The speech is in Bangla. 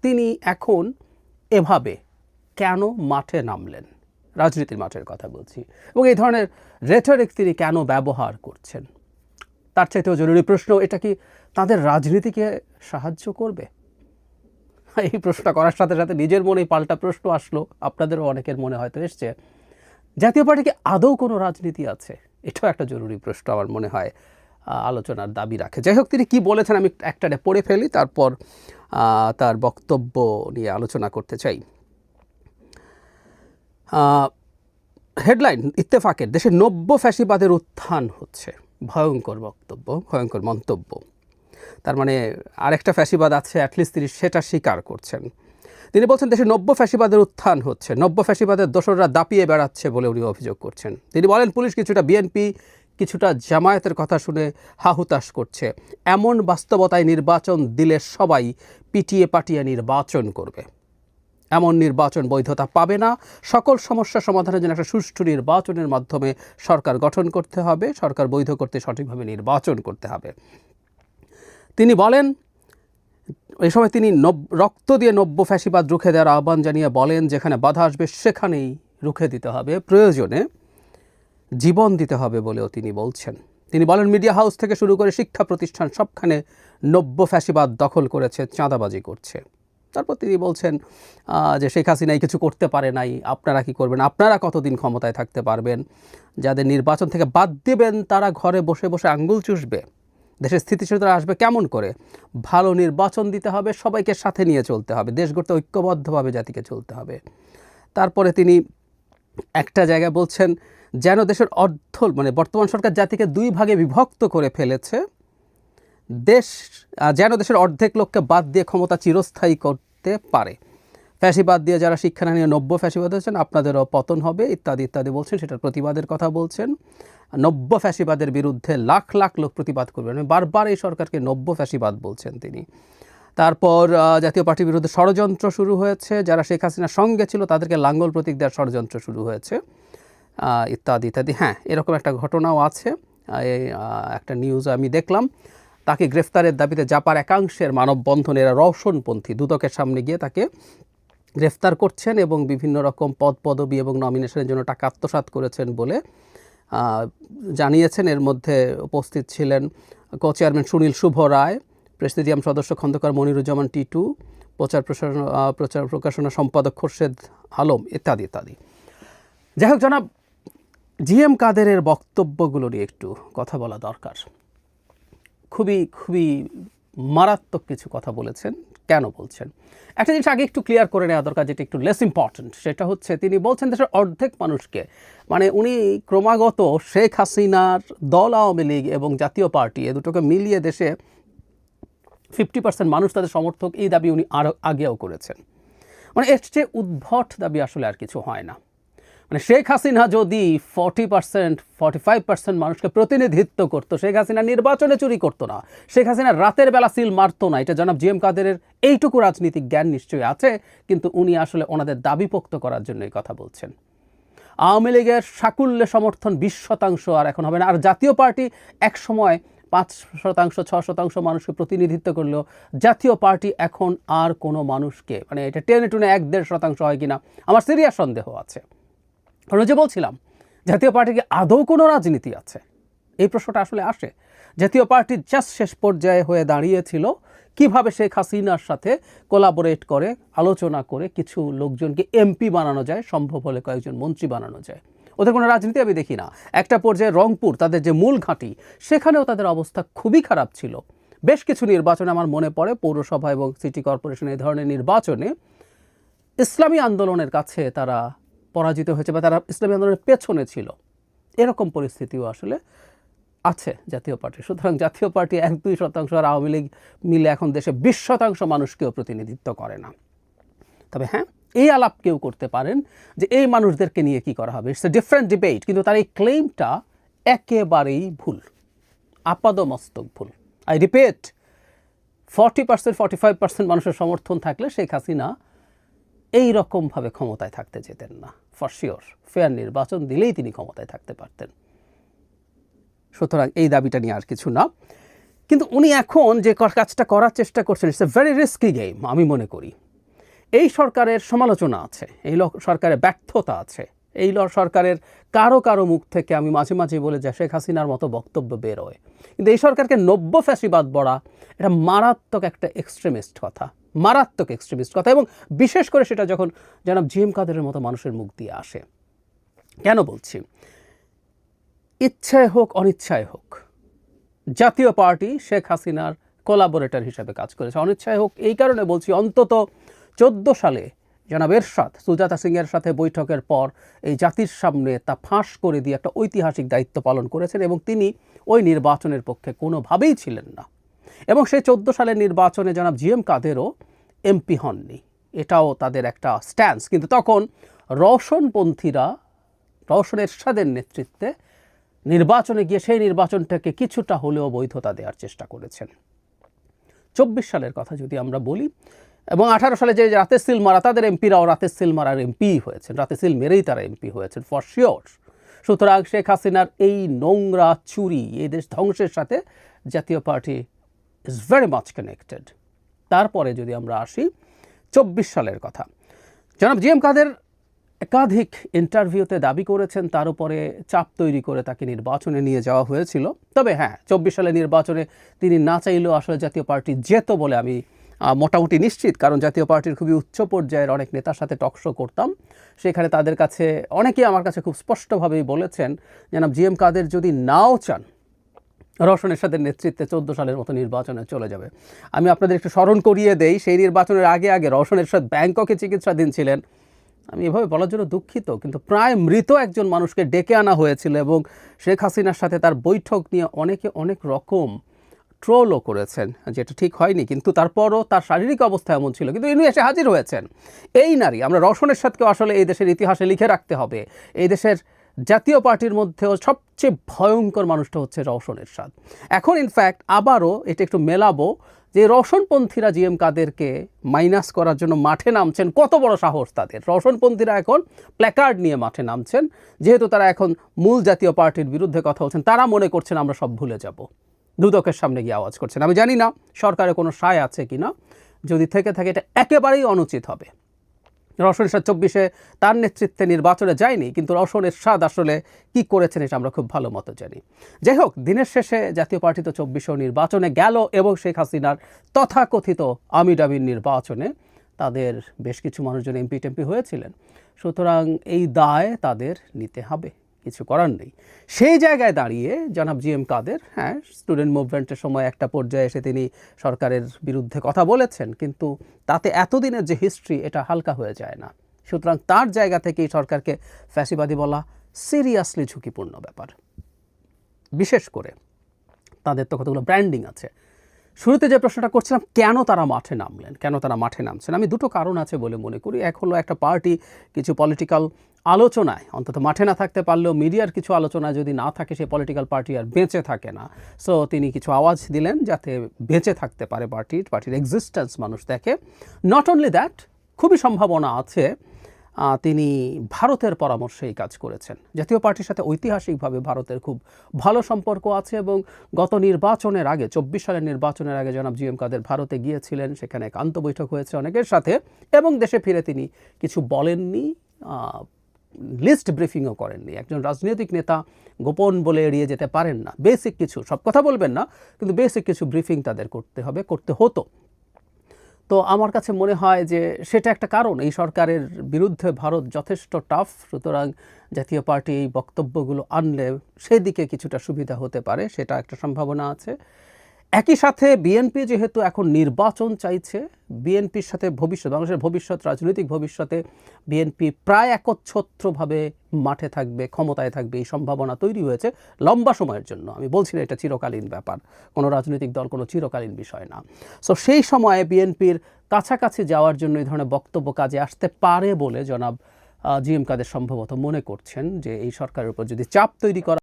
তিনি এখন এভাবে কেন মাঠে নামলেন? রাজনীতির মাঠের কথা বলছি, এবং এই ধরনের রেটরিক তিনি কেন ব্যবহার করছেন? তার চাইতেও জরুরি প্রশ্ন, এটা কি তাদের রাজনীতিকে সাহায্য করবে? এই প্রশ্নটা করার সাথে সাথে নিজের মনেই পাল্টা প্রশ্ন আসলো, আপনাদেরও অনেকের মনে হয়তো এসছে, জাতীয় পার্টি কি আদৌ কোনো রাজনীতি আছে? এটাও একটা জরুরি প্রশ্ন আমার মনে হয় আলোচনার দাবি রাখে। যাই হোক, তিনি কি বলেছেন আমি একটা পড়ে ফেলি, তারপর তার বক্তব্য নিয়ে আলোচনা করতে চাই। হেডলাইন ইত্তেফাকের, দেশে নব্য ফ্যাসিবাদের উত্থান হচ্ছে। ভয়ঙ্কর বক্তব্য, ভয়ঙ্কর মন্তব্য। তার মানে আরেকটা ফ্যাসিবাদ আছে, অ্যাটলিস্ট তিনি সেটা স্বীকার করছেন। তিনি বলছেন দেশে নব্য ফ্যাসিবাদের উত্থান হচ্ছে, নব্য ফ্যাসিবাদের দোসররা দাপিয়ে বেড়াচ্ছে বলে উনি অভিযোগ করছেন। তিনি বলেন পুলিশ কিছুটা বিএনপি কিছুটা জামায়াতের কথা শুনে হাহুতাশ করছে। এমন বাস্তবতায় নির্বাচন দিলে সবাই পিটিয়ে পাটিয়ে নির্বাচন করবে। এমন নির্বাচন বৈধতা পাবে না। সকল সমস্যা সমাধানের জন্য একটা সুষ্ঠু নির্বাচনের মাধ্যমে সরকার গঠন করতে হবে, সরকার বৈধ করতে সঠিকভাবে নির্বাচন করতে হবে। তিনি বলেন, এই সময় তিনি রক্ত দিয়ে নব্য ফ্যাসিবাদ রুখে দেওয়ার আহ্বান জানিয়ে বলেন, যেখানে বাধা আসবে সেখানেই রুখে দিতে হবে, প্রয়োজনে জীবন দিতে হবে বলেও তিনি বলছেন। তিনি বলেন মিডিয়া হাউস থেকে শুরু করে শিক্ষা প্রতিষ্ঠান সবখানে নব্য ফ্যাসিবাদ দখল করেছে, চাঁদাবাজি করছে। তারপর তিনি বলছেন যে শেখ হাসিনাই কিছু করতে পারে নাই, আপনারা কি করবেন? আপনারা কতদিন ক্ষমতায় থাকতে পারবেন? যাদের নির্বাচন থেকে বাদ দেবেন তারা ঘরে বসে বসে আঙ্গুল চুষবে। দেশের স্থিতিশীলতা আসবে কেমন করে? ভালো নির্বাচন দিতে হবে, সবাইকে সাথে নিয়ে চলতে হবে, দেশ গড়তে ঐক্যবদ্ধভাবে জাতিকে চলতে হবে। তারপরে তিনি একটা জায়গায় বলছেন, যেন দেশের মানে বর্তমান সরকার জাতিকে দুই ভাগে বিভক্ত করে ফেলেছে, যেন দেশের অর্ধেক লোককে বাদ দিয়ে ক্ষমতা চিরস্থায়ী করতে পারে। ফ্যাসিবাদ দিয়ে যারা শিক্ষা না নিয়ে নব্য ফ্যাসিবাদ হচ্ছেন, আপনাদেরও পতন হবে, ইত্যাদি ইত্যাদি বলছেন। সেটার প্রতিবাদের কথা বলছেন। নব্য ফ্যাসিবাদের বিরুদ্ধে লাখ লাখ লোক প্রতিবাদ করবেন। বারবার এই সরকারকে নব্য ফ্যাসিবাদ বলছেন তিনি। তারপর জাতীয় পার্টির বিরুদ্ধে ষড়যন্ত্র শুরু হয়েছে, যারা শেখ হাসিনার সঙ্গে ছিল তাদেরকে লাঙ্গল প্রতীক দেওয়ার ষড়যন্ত্র শুরু হয়েছে, ইত্যাদি ইত্যাদি। হ্যাঁ, এরকম একটা ঘটনাও আছে। একটা নিউজ আমি দেখলাম, তাকে গ্রেফতারের দাবিতে জাপার একাংশের মানববন্ধনের রওশনপন্থী দুদকের সামনে গিয়ে তাকে গ্রেফতার করছেন এবং বিভিন্ন রকম পদপদবি এবং নমিনেশনের জন্য টাকা আত্মসাৎ করেছেন বলে জানিয়েছেন। এর মধ্যে উপস্থিত ছিলেন কো-চেয়ারম্যান সুনীল শুভ রায়, প্রেসিডিয়াম সদস্য খন্দকার মনিরুজ্জামান টিটু, প্রচার প্রকাশনা সম্পাদক খোরশেদ আলম, ইত্যাদি ইত্যাদি। যাই হোক, জনাব জিএম কাদেরের বক্তব্যগুলো নিয়ে একটু কথা বলা দরকার। খুবই খুবই মারাত্মক কিছু কথা বলেছেন। কেন বলছেন? একটা জিনিস আগে একটু ক্লিয়ার করে নেওয়া দরকার, যেটা একটু লেস ইম্পর্ট্যান্ট। সেটা হচ্ছে তিনি বলছেন দেশের অর্ধেক মানুষকে, মানে উনি ক্রমাগত শেখ হাসিনার দল আওয়ামী লীগ এবং জাতীয় পার্টি এ দুটোকে মিলিয়ে দেশে 50% মানুষ তাদের সমর্থক, এই দাবি উনি আরও আগেও করেছেন। মানে এর চেয়ে উদ্ভট দাবি আসলে আর কিছু হয় না। মানে শেখ হাসিনা যদি 40%, 45% মানুষকে প্রতিনিধিত্ব করতো, শেখ হাসিনা নির্বাচনে চুরি করতো না, শেখ হাসিনা রাতের বেলা সিল মারতো না। এটা জনাব জিএম কাদেরের এইটুকু রাজনীতিক জ্ঞান নিশ্চয়ই আছে, কিন্তু উনি আসলে ওনাদের দাবি পোক্ত করার জন্য এই কথা বলছেন। আওয়ামী লীগের সাকুল্যে সমর্থন 20% আর এখন হবে না। আর জাতীয় পার্টি এক সময় 5%, 6% মানুষকে প্রতিনিধিত্ব করলেও জাতীয় পার্টি এখন আর কোনো মানুষকে, মানে এটা টেনে টুনে 1-1.5% হয় কিনা আমার সিরিয়াস সন্দেহ আছে। কারণ যে বলছিলাম, জাতীয় পার্টিকে আদৌ কোনো রাজনীতি আছে? এই প্রশ্নটা আসলে আসে। জাতীয় পার্টি জাস্ট শেষ পর্যায়ে হয়ে দাঁড়িয়েছিল কিভাবে শেখ হাসিনার সাথে কোলাবোরেট করে, আলোচনা করে কিছু লোকজনকে এমপি বানানো যায়, সম্ভব হলে কয়েকজন মন্ত্রী বানানো যায়। ওদের কোনো রাজনীতি আমি দেখি না। একটা পর্যায়ে রংপুর, তাদের যে মূল ঘাঁটি, সেখানেও তাদের অবস্থা খুবই খারাপ ছিল। বেশ কিছু নির্বাচনে আমার মনে পড়ে, পৌরসভা এবং সিটি কর্পোরেশন এই ধরনের নির্বাচনে ইসলামী আন্দোলনের কাছে তারা পরাজিত হয়েছে বা তারা ইসলামী আন্দোলনের পেছনে ছিল। এরকম পরিস্থিতিও আসলে আছে জাতীয় পার্টি। সুতরাং জাতীয় পার্টি 1-2% আর আওয়ামী লীগ মিলে এখন দেশে 20% মানুষকেও প্রতিনিধিত্ব করে না। তবে হ্যাঁ, এই আলাপ কেউ করতে পারেন যে এই মানুষদেরকে নিয়ে কি করা হবে, ইটস এ ডিফারেন্ট ডিবেট, কিন্তু তার এই ক্লেমটা একেবারেই ভুল, আপাদমস্তক ভুল। আই রিপিট, 40%, 45% মানুষের সমর্থন থাকলে শেখ হাসিনা এই রকমভাবে ক্ষমতায় থাকতে যেতেন না। ফর শিওর ফেয়ার নির্বাচন দিলেই তিনি ক্ষমতায় থাকতে পারতেন। সুতরাং এই দাবিটা নিয়ে আর কিছু না। কিন্তু উনি এখন যে কাজটা করার চেষ্টা করছেন, it's a very risky game আমি মনে করি। এই সরকারের সমালোচনা আছে, এই সরকারের ব্যর্থতা আছে, এই সরকারের কারো কারো মুখ থেকে আমি মাঝে মাঝে বলে যাই শেখ হাসিনার মতো বক্তব্য বেরোয়, কিন্তু এই সরকারকে নব্য ফ্যাসিবাদ বলা এটা মারাত্মক একটা এক্সট্রিমিস্ট কথা, মারাত্মক এক্সট্রিমিস্ট কথা, এবং বিশেষ করে সেটা যখন জনাব জিএম কাদেরের মতো মানুষের মুখ দিয়ে আসে। কেন বলছি? ইচ্ছায় হোক অনিচ্ছায় হোক জাতীয় পার্টি শেখ হাসিনার কোলাবোরেটর হিসেবে কাজ করেছে। অনিচ্ছায় হোক এই কারণে বলছি, অন্তত 14 সালে জনাব এরশাদ সুজাতা সিংয়ের সাথে বৈঠকের পর এই জাতির সামনে তা ফাঁস করে দিয়ে একটা ঐতিহাসিক দায়িত্ব পালন করেছেন, এবং তিনি ওই নির্বাচনের পক্ষে কোনোভাবেই ছিলেন না। এবং সেই 14 সালের নির্বাচনে জনাব জিএম কাদেরও এমপি হননি, এটাও তাদের একটা স্ট্যান্স। কিন্তু তখন রওশনপন্থীরা রওশন এরশাদের নেতৃত্বে নির্বাচনে গিয়ে সেই নির্বাচনটাকে কিছুটা হলেও বৈধতা দেওয়ার চেষ্টা করেছেন। 24 সালের কথা যদি আমরা বলি, এবং 18 সালে যে রাতে সিল মারা, তাদের এমপিরাও রাতে সিল মারার এমপি হয়েছেন, রাতে সিল মেরেই তারা এমপি হয়েছেন ফর শিওর। সুতরাং শেখ হাসিনার এই নোংরা চুরি, এই দেশ ধ্বংসের সাথে জাতীয় party is very much connected. তারপরে যদি আমরা আসি 24 সালের কথা, জনাব জিএম কাদের একাধিক ইন্টারভিউতে দাবি করেছেন তার উপরে চাপ তৈরি করে তাকে নির্বাচনে নিয়ে যাওয়া হয়েছিল। তবে হ্যাঁ, 24 সালের নির্বাচনে তিনি না চাইলেও আসলে জাতীয় পার্টি যেত বলে আমি মোটামুটি নিশ্চিত, কারণ জাতীয় পার্টির খুবই উচ্চ পর্যায়ের অনেক নেতার সাথে টকশো করতাম। সেখানে তাদের কাছে অনেকেই আমার কাছে খুব স্পষ্টভাবেই বলেছেন, জনাব জিএম কাদের যদি নাও চান রওশন এরশাদের নেতৃত্বে 14 সালের মতো নির্বাচনে চলে যাবে। আমি আপনাদের একটু স্মরণ করিয়ে দেই, সেই নির্বাচনের আগে রওশন এরশাদ ব্যাংককে চিকিৎসাধীন ছিলেন। আমি এভাবে বলার জন্য দুঃখিত, কিন্তু প্রায় মৃত একজন মানুষকে ডেকে আনা হয়েছিল, এবং শেখ হাসিনার সাথে তার বৈঠক নিয়ে অনেকে অনেক রকম ট্রোলও করেছেন, যেটা ঠিক হয়নি। কিন্তু তারপরও তার শারীরিক অবস্থা এমন ছিল, কিন্তু ইনি এসে হাজির হয়েছেন। এই নারী, আমরা রওশন এরশাদকেও আসলে এই দেশের ইতিহাসে লিখে রাখতে হবে। এই দেশের জাতীয় পার্টির মধ্যেও সবচেয়ে ভয়ঙ্কর মানুষটা হচ্ছে রওশন এরশাদ। এখন ইনফ্যাক্ট আবারও এটা একটু মেলাবো যে রওশনপন্থীরা জিএম কাদেরকে মাইনাস করার জন্য মাঠে নামছেন। কত বড় সাহস তাদের! রওশনপন্থীরা এখন প্ল্যাকার্ড নিয়ে মাঠে নামছেন, যেহেতু তারা এখন মূল জাতীয় পার্টির বিরুদ্ধে কথা বলছেন। তারা মনে করছেন আমরা সব ভুলে যাব, দুদকের সামনে গিয়ে আওয়াজ করছেন। আমি জানি না সরকারে কোনো সায় আছে কিনা, যদি থেকে থাকে এটা একেবারেই অনুচিত হবে। রওশন এরশাদ 24-এ তার নেতৃত্বে নির্বাচনে যায়নি, কিন্তু রওশন এরশাদ আসলে কী করেছেন এটা আমরা খুব ভালো মতো জানি। যাই হোক, দিনের শেষে জাতীয় পার্টি তো 24-এও নির্বাচনে গেল, এবং শেখ হাসিনার তথাকথিত আমিডামির নির্বাচনে তাদের বেশ কিছু মানুষজন এমপি টেমপি হয়েছিলেন। সুতরাং এই দায় তাদের নিতে হবে, কিছু করার নেই। সেই জায়গায় দাঁড়িয়ে জনাব জিএম কাদের, হ্যাঁ, স্টুডেন্ট মুভমেন্টের সময় একটা পর্যায়ে এসে তিনি সরকারের বিরুদ্ধে কথা বলেছেন, কিন্তু তাতে এতদিনের যে হিস্ট্রি এটা হালকা হয়ে যায় না। সুতরাং তার জায়গা থেকে এই সরকারকে ফ্যাসিবাদী বলা সিরিয়াসলি ঝুঁকিপূর্ণ ব্যাপার। বিশেষ করে তাদের তো কতগুলো ব্র্যান্ডিং আছে। শুরুতে যে প্রশ্নটা করছিলাম, কেন তারা মাঠে নামলেন, কেন তারা মাঠে নামছেন, আমি দুটো কারণ আছে বলে মনে করি। এক হলো একটা পার্টি কিছু পলিটিক্যাল আলোচনায়, অন্তত মাঠে না থাকতে পারলেও মিডিয়ার কিছু আলোচনায় যদি না থাকে, সেই পলিটিক্যাল পার্টি আর বেঁচে থাকে না। সো তিনি কিছু আওয়াজ দিলেন যাতে বেঁচে থাকতে পারে পার্টির এক্সিস্টেন্স মানুষ দেখে। নট অনলি দ্যাট, খুবই সম্ভাবনা আছে তিনি ভারতের পরামর্শে এই কাজ করেছেন। জাতীয় পার্টির সাথে ঐতিহাসিকভাবে ভারতের খুব ভালো সম্পর্ক আছে, এবং গত নির্বাচনের আগে 24 সালের নির্বাচনের আগে জনাব জিএম কাদের ভারতে গিয়েছিলেন, সেখানে একান্ত বৈঠক হয়েছে অনেকের সাথে, এবং দেশে ফিরে তিনি কিছু বলেননি, লিস্ট ব্রিফিংও করেননি। একজন রাজনৈতিক নেতা গোপন বলে এড়িয়ে যেতে পারেন না, বেসিক কিছু, সব কথা বলবেন না, কিন্তু বেসিক কিছু ব্রিফিং তাদের করতে হবে, করতে হতো। তো আমার কাছে মনে হয় যে সেটা একটা কারণ, এই সরকারের বিরুদ্ধে ভারত যথেষ্ট টাফ। সুতরাং জাতীয় পার্টি এই বক্তব্যগুলো আনলে সেদিকে কিছুটা সুবিধা হতে পারে, সেটা একটা সম্ভাবনা আছে। একই সাথে বিএনপি যেহেতু এখন নির্বাচন চাইছে, বিএনপির সাথে বাংলাদেশের ভবিষ্যৎ, রাজনৈতিক ভবিষ্যতে বিএনপি প্রায় একচ্ছত্রভাবে মাঠে থাকবে, ক্ষমতায় থাকবে, এই সম্ভাবনা তৈরি হয়েছে লম্বা সময়ের জন্য। আমি বলছি না এটা চিরকালীন ব্যাপার, কোনো রাজনৈতিক দল কোনো চিরকালীন বিষয় না। সো সেই সময়ে বিএনপির কাছাকাছি যাওয়ার জন্য এই ধরনের বক্তব্য কাজে আসতে পারে বলে জনাব জিএম কাদের সম্ভবত মনে করছেন যে এই সরকারের উপর যদি চাপ তৈরি করা